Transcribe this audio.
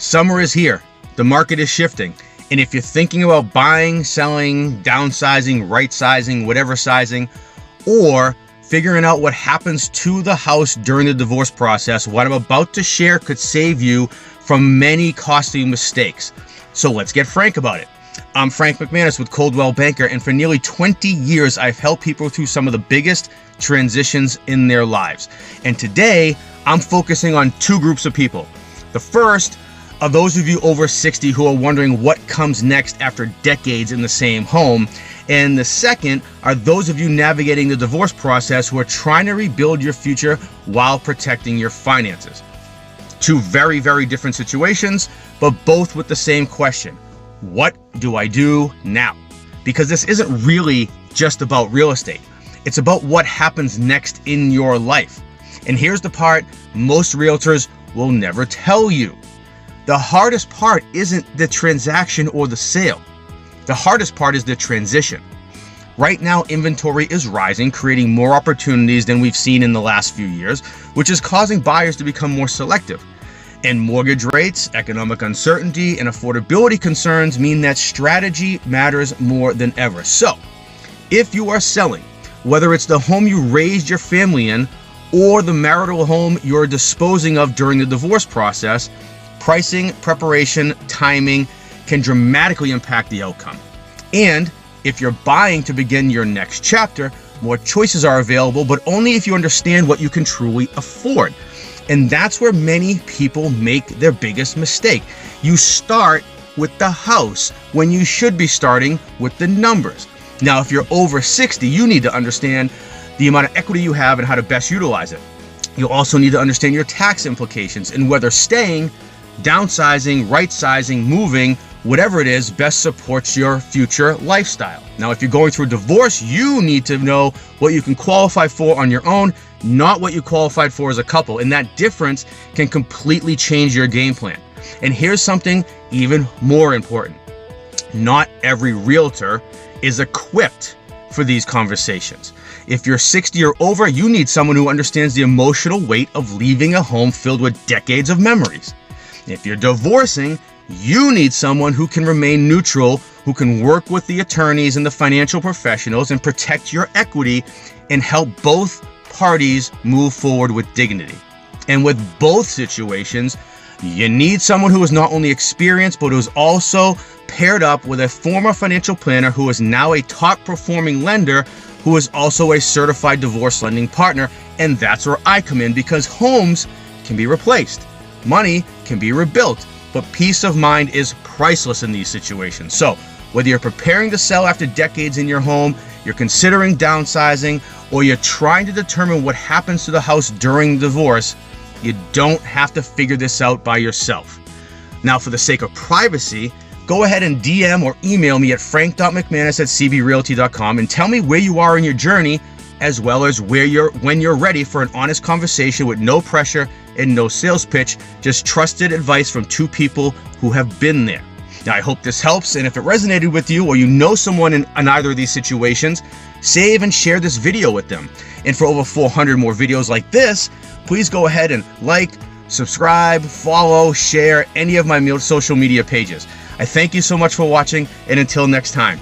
Summer is here. The market is shifting. And if you're thinking about buying, selling, downsizing, right sizing, whatever sizing, or figuring out what happens to the house during the divorce process, what I'm about to share could save you from many costly mistakes. So let's get frank about it. I'm Frank McManus with Coldwell Banker, and for nearly 20 years, I've helped people through some of the biggest transitions in their lives. And today, I'm focusing on two groups of people. The first are those of you over 60 who are wondering what comes next after decades in the same home. And the second are those of you navigating the divorce process who are trying to rebuild your future while protecting your finances. Two very, very different situations, but both with the same question. What do I do now? Because this isn't really just about real estate. It's about what happens next in your life. And here's the part most realtors will never tell you. The hardest part isn't the transaction or the sale. The hardest part is the transition. Right now, inventory is rising, creating more opportunities than we've seen in the last few years, which is causing buyers to become more selective. And mortgage rates, economic uncertainty, and affordability concerns mean that strategy matters more than ever. So, if you are selling, whether it's the home you raised your family in or the marital home you're disposing of during the divorce process, pricing, preparation, timing can dramatically impact the outcome. And if you're buying to begin your next chapter, more choices are available, but only if you understand what you can truly afford. And that's where many people make their biggest mistake. You start with the house when you should be starting with the numbers. Now, if you're over 60, you need to understand the amount of equity you have and how to best utilize it. You'll also need to understand your tax implications and whether staying, downsizing, right sizing, moving, whatever it is, best supports your future lifestyle. Now, if you're going through a divorce, you need to know what you can qualify for on your own, not what you qualified for as a couple. And that difference can completely change your game plan. And here's something even more important. Not every realtor is equipped for these conversations. If you're 60 or over, you need someone who understands the emotional weight of leaving a home filled with decades of memories. If you're divorcing, you need someone who can remain neutral, who can work with the attorneys and the financial professionals and protect your equity and help both parties move forward with dignity. And with both situations, you need someone who is not only experienced, but who is also paired up with a former financial planner who is now a top performing lender who is also a certified divorce lending partner. And that's where I come in, because homes can be replaced. Money can be rebuilt, but peace of mind is priceless in these situations. So whether you're preparing to sell after decades in your home, you're considering downsizing, or you're trying to determine what happens to the house during divorce, you don't have to figure this out by yourself. Now, for the sake of privacy, go ahead and DM or email me at frank.mcmanus@cbrealty.com and tell me where you are in your journey, as well as when you're ready for an honest conversation with no pressure and no sales pitch, just trusted advice from two people who have been there. Now, I hope this helps, and if it resonated with you or you know someone in either of these situations, save and share this video with them. And for over 400 more videos like this, please go ahead and like, subscribe, follow, share any of my social media pages. I thank you so much for watching, and until next time.